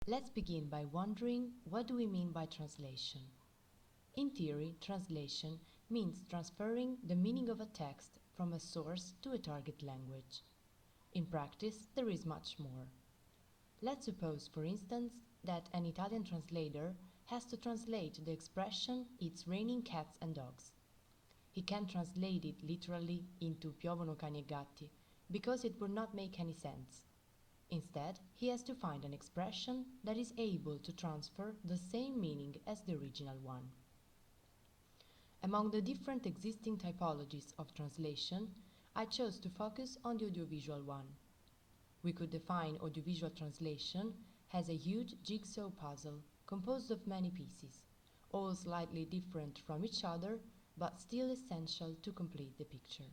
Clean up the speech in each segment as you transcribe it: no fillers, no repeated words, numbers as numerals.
Let's begin by wondering, what do we mean by translation? In theory, translation means transferring the meaning of a text from a source to a target language. In practice, there is much more. Let's suppose, for instance, that an Italian translator has to translate the expression "it's raining cats and dogs." He can't translate it literally into piovono cani e gatti, because it would not make any sense. Instead, he has to find an expression that is able to transfer the same meaning as the original one. Among the different existing typologies of translation, I chose to focus on the audiovisual one. We could define audiovisual translation as a huge jigsaw puzzle composed of many pieces, all slightly different from each other, but still essential to complete the picture.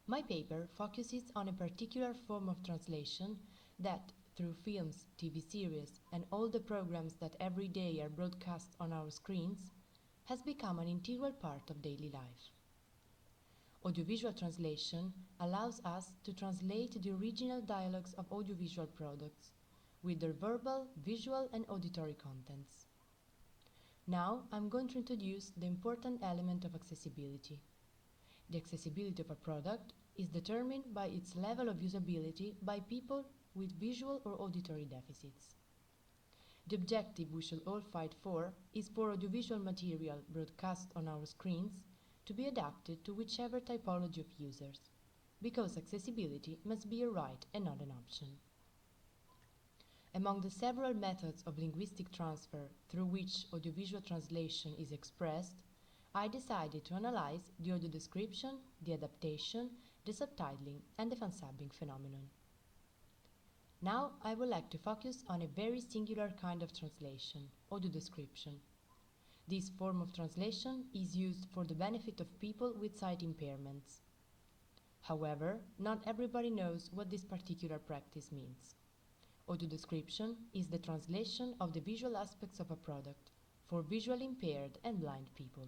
My paper focuses on a particular form of translation that, through films, TV series, and all the programs that every day are broadcast on our screens, has become an integral part of daily life. Audiovisual translation allows us to translate the original dialogues of audiovisual products with their verbal, visual, and auditory contents. Now I'm going to introduce the important element of accessibility. The accessibility of a product is determined by its level of usability by people with visual or auditory deficits. The objective we should all fight for is for audiovisual material broadcast on our screens to be adapted to whichever typology of users, because accessibility must be a right and not an option. Among the several methods of linguistic transfer through which audiovisual translation is expressed, I decided to analyze the audio description, the adaptation, the subtitling, and the fansubbing phenomenon. Now I would like to focus on a very singular kind of translation, audio description. This form of translation is used for the benefit of people with sight impairments. However, not everybody knows what this particular practice means. Audio description is the translation of the visual aspects of a product for visually impaired and blind people.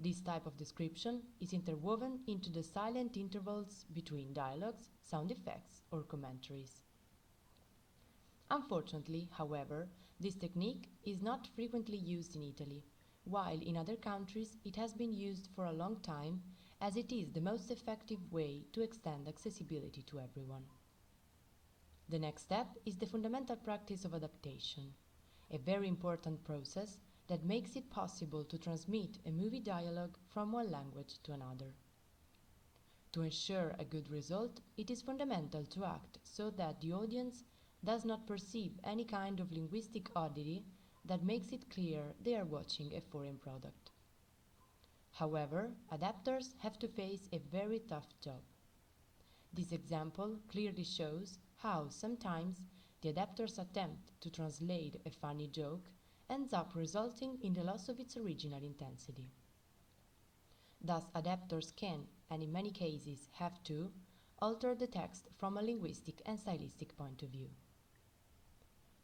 This type of description is interwoven into the silent intervals between dialogues, sound effects, or commentaries. Unfortunately, however, this technique is not frequently used in Italy, while in other countries it has been used for a long time, as it is the most effective way to extend accessibility to everyone. The next step is the fundamental practice of adaptation, a very important process that makes it possible to transmit a movie dialogue from one language to another. To ensure a good result, it is fundamental to act so that the audience does not perceive any kind of linguistic oddity that makes it clear they are watching a foreign product. However, adapters have to face a very tough job. This example clearly shows how sometimes the adapter's attempt to translate a funny joke ends up resulting in the loss of its original intensity. Thus, adapters can, and in many cases have to, alter the text from a linguistic and stylistic point of view.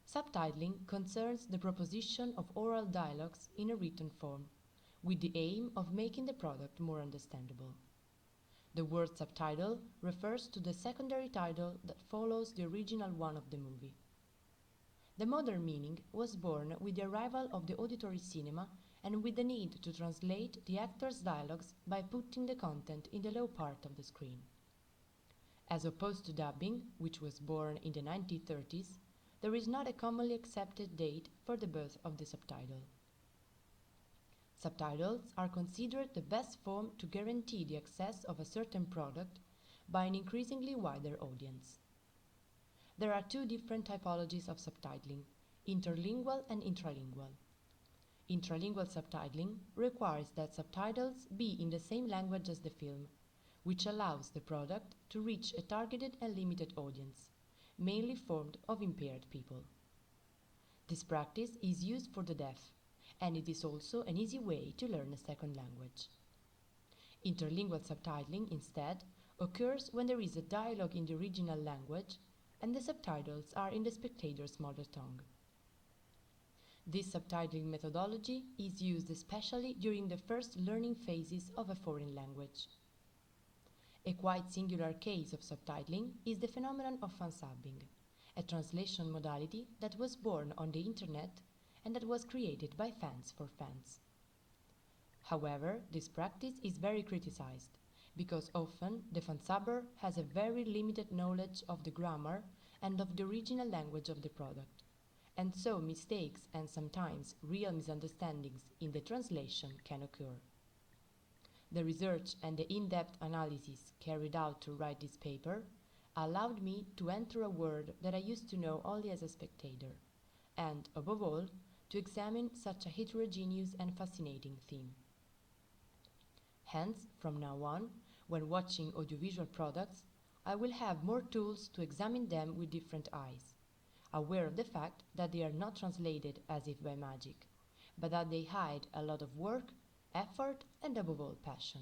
Subtitling concerns the proposition of oral dialogues in a written form, with the aim of making the product more understandable. The word subtitle refers to the secondary title that follows the original one of the movie. The modern meaning was born with the arrival of the auditory cinema and with the need to translate the actors' dialogues by putting the content in the low part of the screen. As opposed to dubbing, which was born in the 1930s, there is not a commonly accepted date for the birth of the subtitle. Subtitles are considered the best form to guarantee the access of a certain product by an increasingly wider audience. There are two different typologies of subtitling, interlingual and intralingual. Intralingual subtitling requires that subtitles be in the same language as the film, which allows the product to reach a targeted and limited audience, mainly formed of impaired people. This practice is used for the deaf, and it is also an easy way to learn a second language. Interlingual subtitling, instead, occurs when there is a dialogue in the original language and the subtitles are in the spectator's mother tongue. This subtitling methodology is used especially during the first learning phases of a foreign language. A quite singular case of subtitling is the phenomenon of fansubbing, a translation modality that was born on the internet and that was created by fans for fans. However, this practice is very criticized, because often the fansubber has a very limited knowledge of the grammar and of the original language of the product, and so mistakes and sometimes real misunderstandings in the translation can occur. The research and the in-depth analysis carried out to write this paper allowed me to enter a world that I used to know only as a spectator, and, above all, to examine such a heterogeneous and fascinating theme. Hence, from now on, when watching audiovisual products, I will have more tools to examine them with different eyes, aware of the fact that they are not translated as if by magic, but that they hide a lot of work, effort, and above all passion.